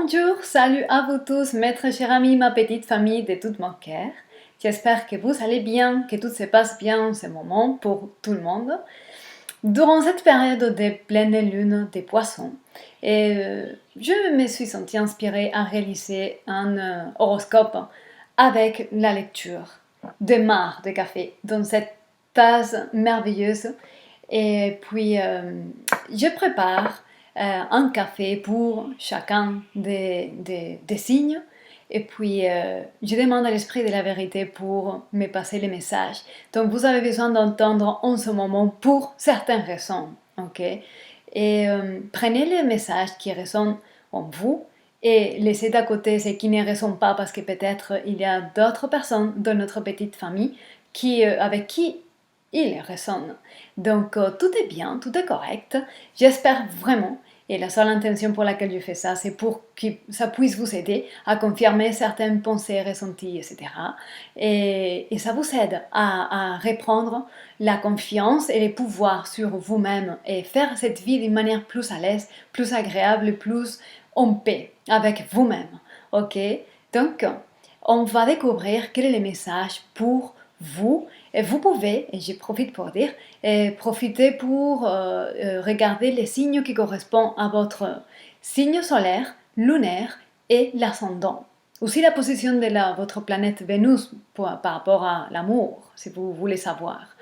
Bonjour, salut à vous tous, maître cher ami, ma petite famille de tout mon cœur. J'espère que vous allez bien, que tout se passe bien en ce moment pour tout le monde. Durant cette période de pleine lune des poissons, je me suis sentie inspirée à réaliser un horoscope avec la lecture de marc de café dans cette tasse merveilleuse. Et puis, je prépare un café pour chacun des signes. Et puis, je demande à l'esprit de la vérité pour me passer les messages. Donc, vous avez besoin d'entendre en ce moment pour certaines raisons. Ok? Et prenez les messages qui résonnent en vous et laissez d'à côté ceux qui ne résonnent pas parce que peut-être il y a d'autres personnes dans notre petite famille avec qui il résonne. Donc tout est bien, tout est correct. J'espère vraiment, et la seule intention pour laquelle je fais ça, c'est pour que ça puisse vous aider à confirmer certaines pensées ressenties, etc. Et ça vous aide à reprendre la confiance et les pouvoirs sur vous-même et faire cette vie d'une manière plus à l'aise, plus agréable, plus en paix avec vous-même. Ok? Donc, on va découvrir quel est le message pour vous. Et vous pouvez, et j'en profite pour dire, profiter pour regarder les signes qui correspondent à votre signe solaire, lunaire et l'ascendant. Aussi la position de votre planète Vénus par rapport à l'amour, si vous voulez savoir.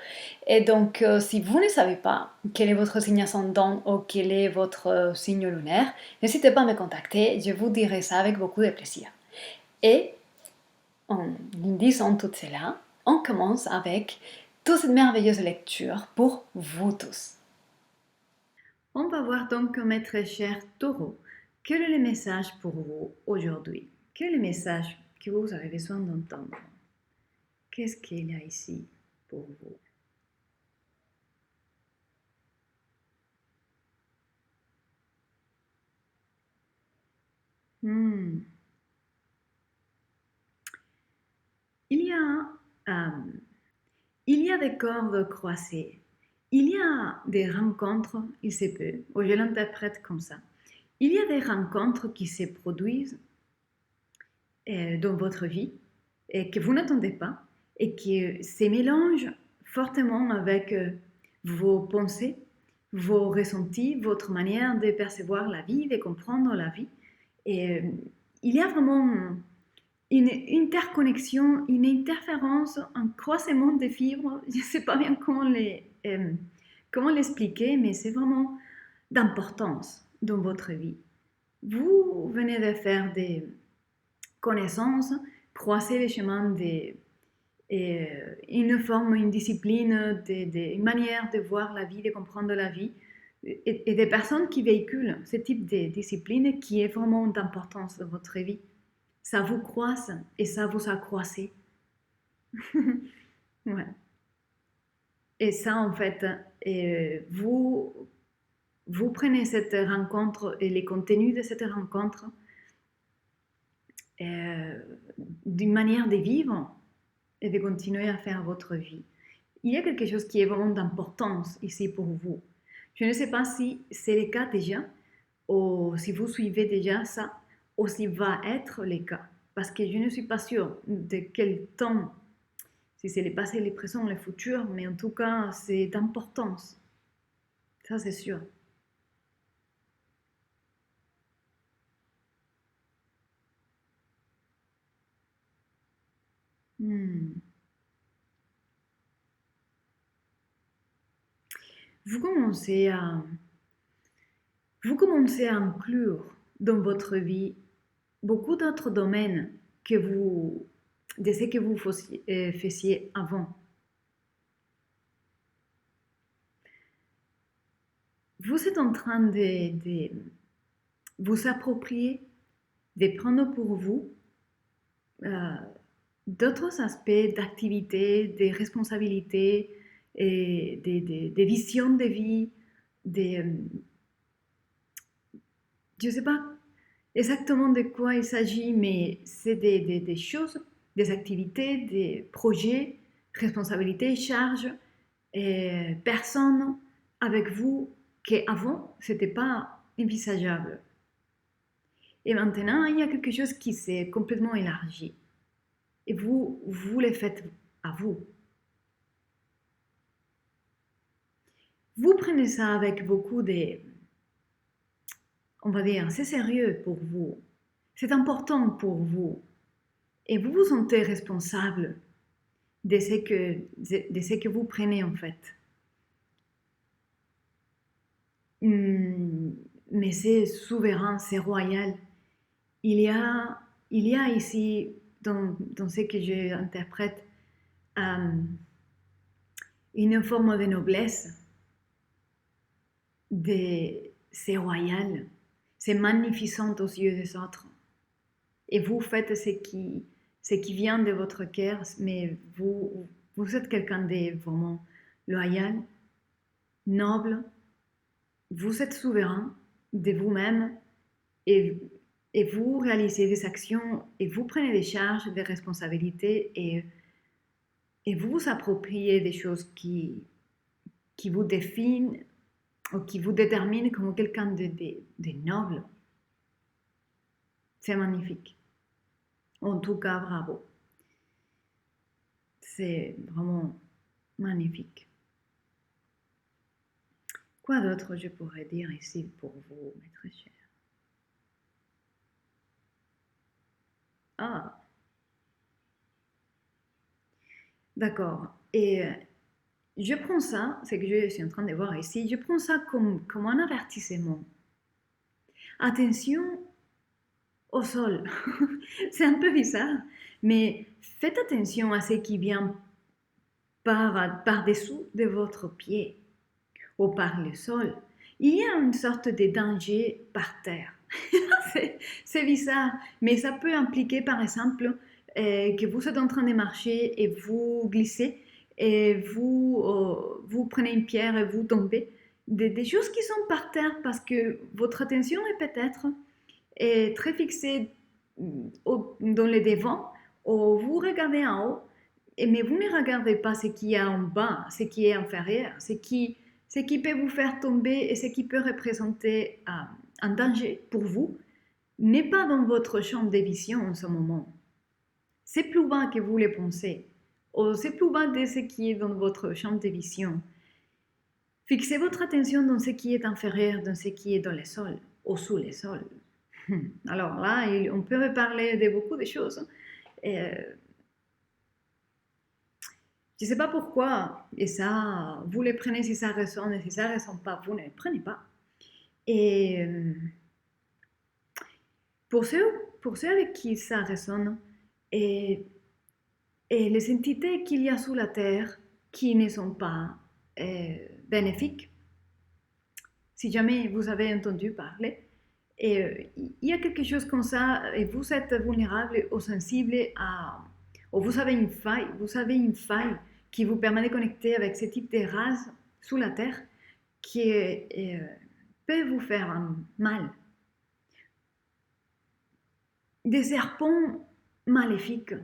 Et donc, si vous ne savez pas quel est votre signe ascendant ou quel est votre signe lunaire, n'hésitez pas à me contacter, je vous dirai ça avec beaucoup de plaisir. Et en disant tout cela, on commence avec toute cette merveilleuse lecture pour vous tous. On va voir donc, maître cher Taureau, quel est le message pour vous aujourd'hui? Quel est le message que vous avez besoin d'entendre? Qu'est-ce qu'il y a ici pour vous? Il y a, il y a des cordes croisées. Il y a des rencontres, il se peut, ou je l'interprète comme ça. Il y a des rencontres qui se produisent dans votre vie et que vous n'attendez pas et qui se mélangent fortement avec vos pensées, vos ressentis, votre manière de percevoir la vie, de comprendre la vie. Et il y a vraiment une interconnexion, une interférence, un croisement des fibres. Je ne sais pas bien comment l'expliquer, mais c'est vraiment d'importance dans votre vie. Vous venez de faire des connaissances, croiser les chemins une forme, une discipline, une manière de voir la vie, de comprendre la vie, et des personnes qui véhiculent ce type de discipline qui est vraiment d'importance dans votre vie. Ça vous croise et ça vous a croisé. Ouais. Et ça, en fait, vous prenez cette rencontre et les contenus de cette rencontre d'une manière de vivre et de continuer à faire votre vie. Il y a quelque chose qui est vraiment d'importance ici pour vous. Je ne sais pas si c'est le cas déjà, ou si vous suivez déjà ça, ou si va être le cas. Parce que je ne suis pas sûre de quel temps, si c'est le passé, le présent, le futur, mais en tout cas, c'est d'importance. Ça, c'est sûr. Hmm. Vous commencez à, vous commencez à inclure dans votre vie beaucoup d'autres domaines de ce que vous faisiez avant. Vous êtes en train de vous approprier, de prendre pour vous euh, d'autres aspects d'activité, des responsabilités, et des visions de vie, je ne sais pas exactement de quoi il s'agit, mais c'est des choses, des activités, des projets, responsabilités, charges, et personnes avec vous qu'avant, ce n'était pas envisageable. Et maintenant, il y a quelque chose qui s'est complètement élargi. Et vous le faites à vous. Vous prenez ça avec beaucoup de, on va dire, c'est sérieux pour vous. C'est important pour vous. Et vous vous sentez responsable de ce que vous prenez en fait. Mais c'est souverain, c'est royal. Il y a ici, dans ce que j'interprète, une forme de noblesse. C'est royal, c'est magnificent aux yeux des autres. Et vous faites ce qui vient de votre cœur, mais vous êtes quelqu'un de vraiment loyal, noble. Vous êtes souverain de vous-même et vous réalisez des actions et vous prenez des charges, des responsabilités et vous vous appropriez des choses qui vous définissent ou qui vous déterminent comme quelqu'un de noble. C'est magnifique. En tout cas, bravo. C'est vraiment magnifique. Quoi d'autre je pourrais dire ici pour vous, mes très chers? Ah, d'accord. Et je prends ça, c'est que je suis en train de voir ici, je prends ça comme un avertissement. Attention au sol. C'est un peu bizarre, mais faites attention à ce qui vient par-dessous de votre pied ou par le sol. Il y a une sorte de danger par terre. C'est bizarre, mais ça peut impliquer par exemple que vous êtes en train de marcher et vous glissez et vous prenez une pierre et vous tombez. Des choses qui sont par terre parce que votre attention est peut-être très fixée dans le devant ou vous regardez en haut, mais vous ne regardez pas ce qui est en bas, ce qui est inférieur, ce qui peut vous faire tomber et ce qui peut représenter un danger pour vous n'est pas dans votre champ de vision en ce moment. C'est plus bas que vous le pensez, ou c'est plus bas de ce qui est dans votre champ de vision. Fixez votre attention dans ce qui est inférieur, dans ce qui est dans le sol, ou sous le sol. Alors là, on peut parler de beaucoup de choses. Je ne sais pas pourquoi, et ça, vous les prenez si ça résonne, et si ça ne résonne pas, vous ne les prenez pas. Et pour ceux avec qui ça résonne, et les entités qu'il y a sous la terre qui ne sont pas bénéfiques, si jamais vous avez entendu parler, et il y a quelque chose comme ça, et vous êtes vulnérable ou sensible ou vous avez une faille qui vous permet de connecter avec ce type de race sous la terre qui peut vous faire un mal. Des serpents maléfiques.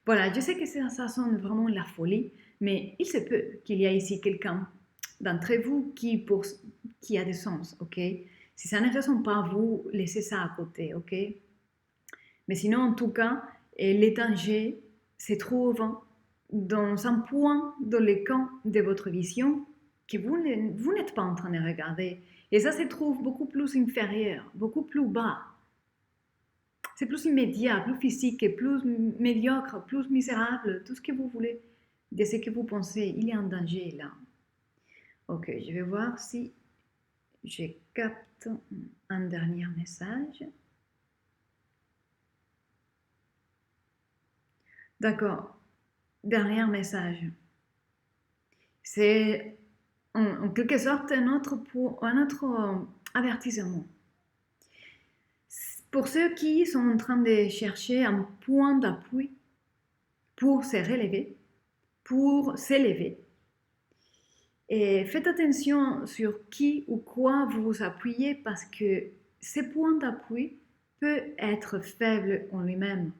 Voilà, je sais que ça sonne vraiment la folie, mais il se peut qu'il y ait ici quelqu'un d'entre vous qui a des sens, ok? Si ça ne résonne pas, vous laissez ça à côté, ok? Mais sinon, en tout cas, les dangers se trouvent dans un point dans le camp de votre vision que vous n'êtes pas en train de regarder. Et ça se trouve beaucoup plus inférieur, beaucoup plus bas. C'est plus immédiat, plus physique, plus médiocre, plus misérable, tout ce que vous voulez, de ce que vous pensez. Il y a un danger là. Ok, je vais voir si je capte un dernier message. D'accord, dernier message. C'est en quelque sorte un autre avertissement. Pour ceux qui sont en train de chercher un point d'appui pour se relever, pour s'élever, et faites attention sur qui ou quoi vous vous appuyez parce que ce point d'appui peut être faible en lui-même.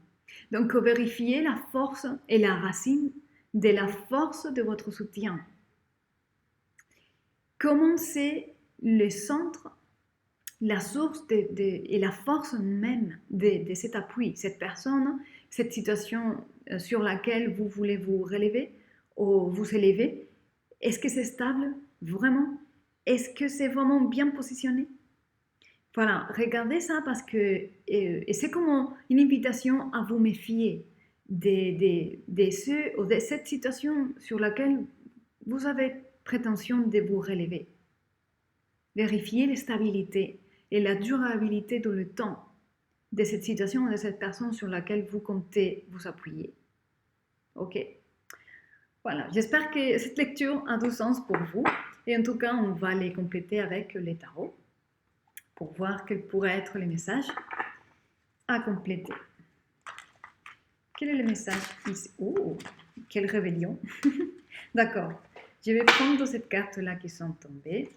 Donc vérifiez la force et la racine de la force de votre soutien. Commencez le centre la source et la force même de cet appui, cette personne, cette situation sur laquelle vous voulez vous relever ou vous élever. Est-ce que c'est stable vraiment? Est-ce que c'est vraiment bien positionné? Voilà, regardez ça parce que et c'est comme une invitation à vous méfier de ceux ou de cette situation sur laquelle vous avez prétention de vous relever. Vérifiez la stabilité et la durabilité dans le temps de cette situation ou de cette personne sur laquelle vous comptez vous appuyer. Ok. Voilà, j'espère que cette lecture a du sens pour vous. Et en tout cas, on va les compléter avec les tarots pour voir quel pourrait être le message à compléter. Quel est le message ici? Oh, quelle rébellion! D'accord, je vais prendre cette carte-là qui sont tombées.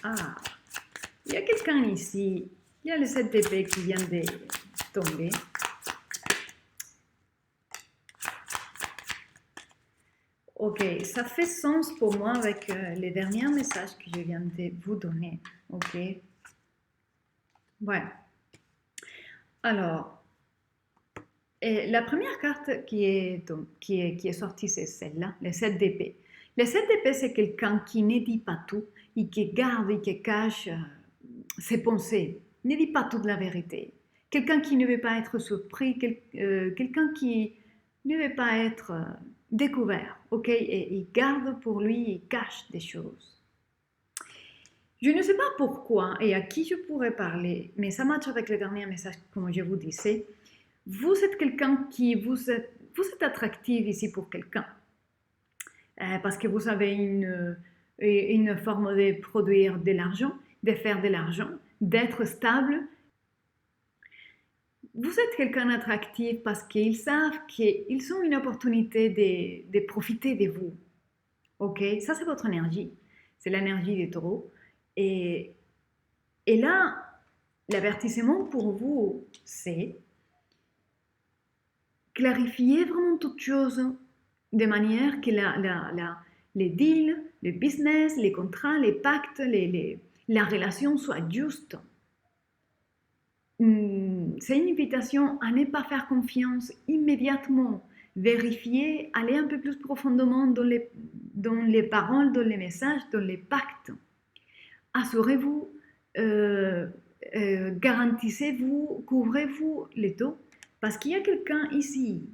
Ah, il y a quelqu'un ici. Il y a le 7 d'épée qui vient de tomber. Ok, ça fait sens pour moi avec les derniers messages que je viens de vous donner. Ok. Ouais. Alors, la première carte qui est sortie, c'est celle-là, le 7 d'épée. Le 7 d'épée, c'est quelqu'un qui ne dit pas tout et qui garde et qui cache ses pensées. Ne dit pas toute la vérité. Quelqu'un qui ne veut pas être surpris, quelqu'un qui ne veut pas être découvert, ok? Et il garde pour lui, il cache des choses. Je ne sais pas pourquoi et à qui je pourrais parler, mais ça matche avec le dernier message, comme je vous disais. Vous êtes quelqu'un qui vous êtes attractif ici pour quelqu'un. Parce que vous avez une forme de produire de l'argent, de faire de l'argent, d'être stable. Vous êtes quelqu'un d'attractif parce qu'ils savent qu'ils ont une opportunité de profiter de vous. Ok, ça c'est votre énergie. C'est l'énergie des taureaux. Et là, l'avertissement pour vous, c'est clarifier vraiment toutes choses de manière que les deals, le business, les contrats, les pactes, la relation soient justes. C'est une invitation à ne pas faire confiance immédiatement, vérifier, aller un peu plus profondément dans les paroles, dans les messages, dans les pactes. Assurez-vous, garantissez-vous, couvrez-vous les taux, parce qu'il y a quelqu'un ici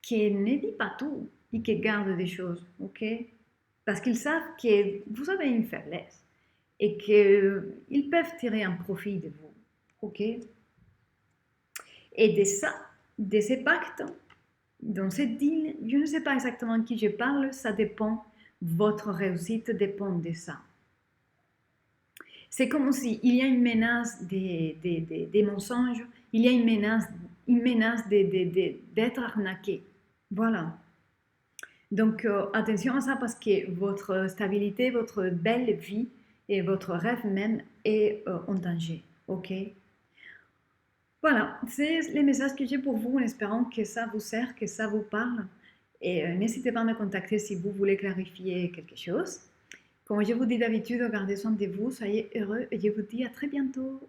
qui ne dit pas tout et qui garde des choses, ok? Parce qu'ils savent que vous avez une faiblesse et qu'ils peuvent tirer un profit de vous, ok? Et de ça, de ces pactes, dans cette deal, je ne sais pas exactement qui je parle, ça dépend, votre réussite dépend de ça. C'est comme s'il y a une menace des mensonges, il y a une menace d'être arnaqué. Voilà. Donc, attention à ça parce que votre stabilité, votre belle vie et votre rêve même est en danger. Ok? Voilà, c'est les messages que j'ai pour vous en espérant que ça vous sert, que ça vous parle. Et n'hésitez pas à me contacter si vous voulez clarifier quelque chose. Comme je vous dis d'habitude, gardez soin de vous, soyez heureux et je vous dis à très bientôt.